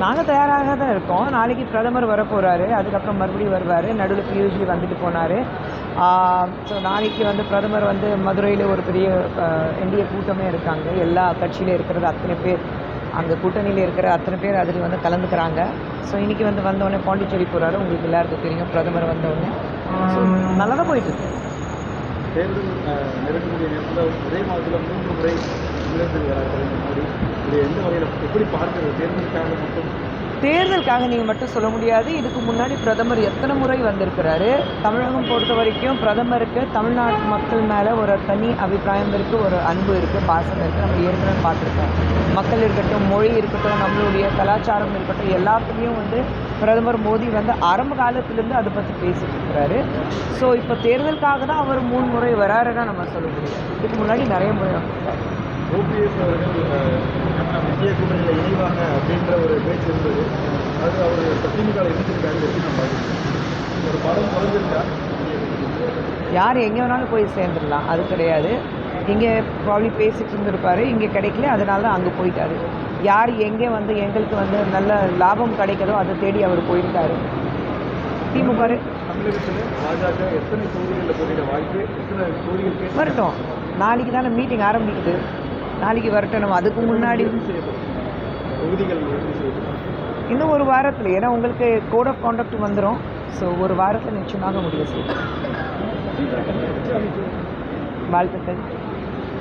நாங்கள் தயாராக தான் இருக்கோம். நாளைக்கு பிரதமர் வரப்போகிறாரு, அதுக்கப்புறம் மறுபடியும் வருவார். நடுவில் பியூஷ்லி வந்துட்டு போனார். ஸோ நாளைக்கு வந்து பிரதமர் வந்து மதுரையில் ஒரு பெரிய என்டிஏ கூட்டமே இருக்காங்க. எல்லா கட்சியிலும் இருக்கிறது அத்தனை பேர், அங்கே கூட்டணியில் இருக்கிற அத்தனை பேர் அதில் வந்து கலந்துக்கிறாங்க. ஸோ இன்றைக்கி வந்து வந்தோடனே பாண்டிச்சேரி போகிறாரு. உங்களுக்கு எல்லாருக்கும் தெரியும், பிரதமர் வந்தோடனே. ஸோ நல்லா தான் போயிட்டுருக்கு. தேர்தல் நெருங்கக்கூடிய நேரத்தில் ஒரே மாதத்தில் 3 முறை மோடி இதை எந்த வகையில் எப்படி பார்க்குறது? தேர்தலுக்காக மட்டும் தேர்தலுக்காக நீங்கள் மட்டும் சொல்ல முடியாது. இதுக்கு முன்னாடி பிரதமர் எத்தனை முறை வந்திருக்கிறாரு. தமிழகம் பொறுத்த வரைக்கும் பிரதமருக்கு தமிழ்நாட்டு மக்கள் மேலே ஒரு தனி அபிப்பிராயம் இருக்குது, ஒரு அன்பு இருக்குது, பாசம் இருக்குது. நம்ம ஏற்கனவே பார்த்துருக்கோம். மக்கள் இருக்கட்டும், மொழி இருக்கட்டும், நம்மளுடைய கலாச்சாரம் இருக்கட்டும், எல்லாத்துலேயும் வந்து பிரதமர் மோடி வந்து ஆரம்ப காலத்திலேருந்து அதை பற்றி பேசிட்டு இருக்கிறாரு. ஸோ இப்போ தேர்தலுக்காக தான் அவர் 3 முறை வராருன்னா நம்ம சொல்ல முடியும். இதுக்கு முன்னாடி நிறைய முறை வந்திருக்காரு. ஓபிஎஸ் அவர்கள் இந்திய கூட்டணியில் இணைவாங்க அப்படின்ற ஒரு பேச்சு இருந்தது. அது அவர் திமுகவில் இணைஞ்சிருக்காரு. எப்படி நம்ம ஒரு படம் குறைஞ்சிருக்கா? யார் எங்கே வேணாலும் போய் சேர்ந்துடலாம், அது கிடையாது. இங்கே ப்ராப்ளி பேசிகிட்டு இருந்திருப்பார், இங்கே கிடைக்கல, அதனால தான் அங்கே போயிட்டார். யார் எங்கே வந்து எங்களுக்கு வந்து நல்ல லாபம் கிடைக்கிறதோ அதை தேடி அவர் போயிருக்காரு. திமுக தமிழகத்தில் பாஜக எத்தனை தொகுதிகளில் போட்டியிட வாய்ப்பு, எத்தனை தொகுதிகள் வரட்டும். நாளைக்கு தானே மீட்டிங் ஆரம்பிக்குது, நாளைக்கு வரட்டும். நம்ம அதுக்கு முன்னாடி தொகுதிகள் இன்னும் ஒரு வாரத்தில், ஏன்னா உங்களுக்கு கோட் ஆஃப் கான்டக்ட் வந்துடும். ஸோ ஒரு வாரத்தில் நிச்சயமாக முடிவு செய்யும். வாழ்த்துக்கள்,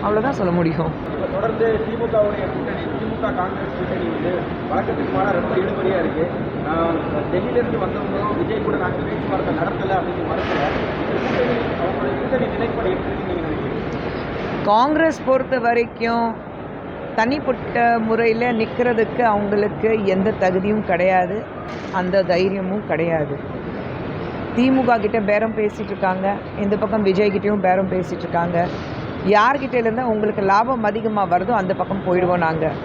அவ்வளோதான் சொல்ல முடியும். தொடர்ந்து திமுகவுடைய கூட்டணி, திமுக காங்கிரஸ் கூட்டணி வந்து வழக்கத்துக்கு மாற ரொம்ப இழுபறியாக இருக்குது. டெல்லியிலேருந்து வந்தவங்களும் விஜய் கூட நாங்கள் பேச்சுவார்த்தை நடத்தலை அப்படின்னு மறுக்கல. அவங்களுடைய கூட்டணி நிலைப்பாடு எப்படி நீங்கள் நினைக்கிறீங்க? காங்கிரஸ் பொறுத்த வரைக்கும் தனிப்பட்ட முறையில் நிற்கிறதுக்கு அவங்களுக்கு எந்த தகுதியும் கிடையாது, அந்த தைரியமும் கிடையாது. திமுக கிட்ட பேரம் பேசிகிட்டு இருக்காங்க, இந்த பக்கம் விஜய்கிட்டையும் பேரம் பேசிகிட்டு இருக்காங்க. யார்கிட்டேருந்து உங்களுக்கு லாபம் அதிகமாக வருதோ அந்த பக்கம் போயிடுவோம் நாங்கள்.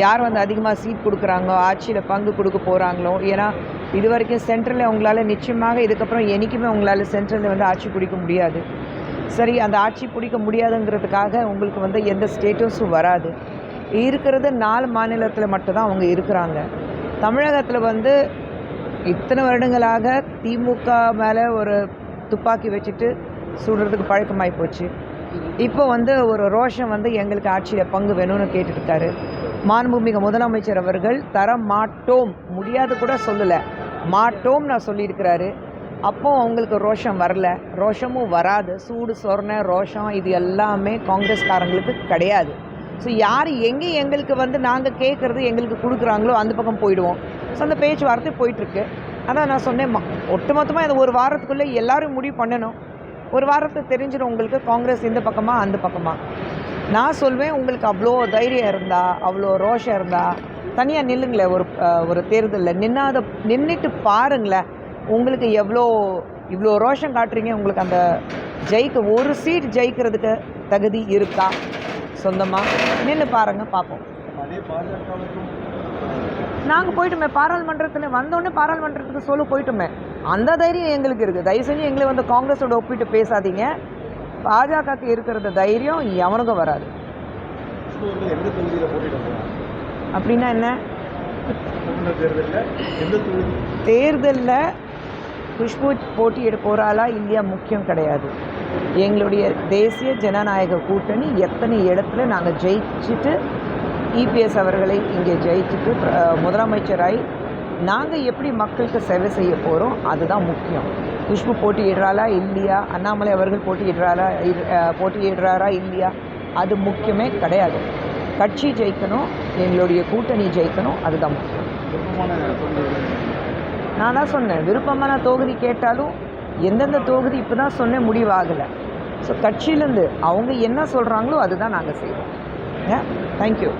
யார் வந்து அதிகமாக சீட் கொடுக்குறாங்களோ, ஆட்சியில் பங்கு கொடுக்க போகிறாங்களோ, ஏன்னா இது வரைக்கும் சென்ட்ரலில் உங்களால் நிச்சயமாக இதுக்கப்புறம் என்றைக்குமே உங்களால் சென்ட்ரலில் வந்து ஆட்சி பிடிக்க முடியாது. சரி, அந்த ஆட்சி பிடிக்க முடியாதுங்கிறதுக்காக உங்களுக்கு வந்து எந்த ஸ்டேட்டஸும் வராது. இருக்கிறது 4 மாநிலத்தில் மட்டும்தான் அவங்க இருக்கிறாங்க. தமிழகத்தில் வந்து இத்தனை வருடங்களாக திமுக மேலே ஒரு துப்பாக்கி வச்சுட்டு சுடுறதுக்கு பழக்கமாகி போச்சு. இப்போ வந்து ஒரு ரோஷம் வந்து எங்களுக்கு ஆட்சியில் பங்கு வேணும்னு கேட்டுட்ருக்காரு. மாண்புமிகு முதலமைச்சர் அவர்கள் தர மாட்டோம், முடியாது கூட சொல்லலை, மாட்டோம் நான் சொல்லியிருக்கிறாரு. அப்போ அவங்களுக்கு ரோஷம் வரல, ரோஷமும் வராது. சூடு சொரணை ரோஷம் இது எல்லாமே காங்கிரஸ்காரங்களுக்கு கிடையாது. ஸோ யார் எங்கே எங்களுக்கு வந்து நாங்கள் கேட்குறது எங்களுக்கு கொடுக்குறாங்களோ அந்த பக்கம் போயிடுவோம். ஸோ அந்த பேச்சுவார்த்தை போயிட்டுருக்கு. அதான் நான் சொன்னேன், ஒட்டுமொத்தமாக இந்த ஒரு வாரத்துக்குள்ளே எல்லோரும் முடிவு பண்ணணும். ஒரு வாரத்தை தெரிஞ்சிடும் உங்களுக்கு காங்கிரஸ் இந்த பக்கமா அந்த பக்கமா. நான் சொல்வேன், உங்களுக்கு அவ்வளோ தைரியம் இருந்தால், அவ்வளோ ரோஷம் இருந்தால் தனியாக நில்லுங்களேன். ஒரு தேர்தலில் நின்றுட்டு பாருங்களேன், உங்களுக்கு இவ்வளோ ரோஷம் காட்டுறீங்க. உங்களுக்கு அந்த ஒரு சீட் ஜெயிக்கிறதுக்கு தகுதி இருக்கா? சொந்தமாக நின்று பாருங்கள், பார்ப்போம். நாங்கள் போயிட்டோமே பாராளுமன்றத்தில், வந்தோடனே பாராளுமன்றத்துக்கு சொல்ல போயிட்டோமே, அந்த தைரியம் எங்களுக்கு இருக்குது. தயவு செஞ்சு எங்களை வந்து காங்கிரஸோட ஒப்பிட்டு பேசாதீங்க. பாஜகவுக்கு இருக்கிற தைரியம் எவனுக்கும் வராது. அப்படின்னா என்ன? தேர்தலில் குஷ்பு போட்டியிட போகிறாளா இல்லையா முக்கியம் கிடையாது. எங்களுடைய தேசிய ஜனநாயக கூட்டணி எத்தனை இடத்துல நாங்கள் ஜெயிச்சுட்டு இபிஎஸ் அவர்களை இங்கே ஜெயிச்சுட்டு முதலமைச்சராய் நாங்கள் எப்படி மக்களுக்கு சேவை செய்ய போகிறோம் அதுதான் முக்கியம். குஷ்பு போட்டியிடுறாளா இல்லையா, அண்ணாமலை அவர்கள் போட்டியிடுறாரா இல்லையா, அது முக்கியமே கிடையாது. கட்சி ஜெயிக்கணும், எங்களுடைய கூட்டணி ஜெயிக்கணும், அதுதான் முக்கியம். நான் தான் சொன்னேன், விருப்பமான தொகுதி கேட்டாலும் எந்தெந்த தொகுதி இப்போ தான் சொன்னேன் முடிவாகலை. ஸோ கட்சியிலேருந்து அவங்க என்ன சொல்கிறாங்களோ அதுதான் நாங்கள் செய்வோம். தேங்க்யூ.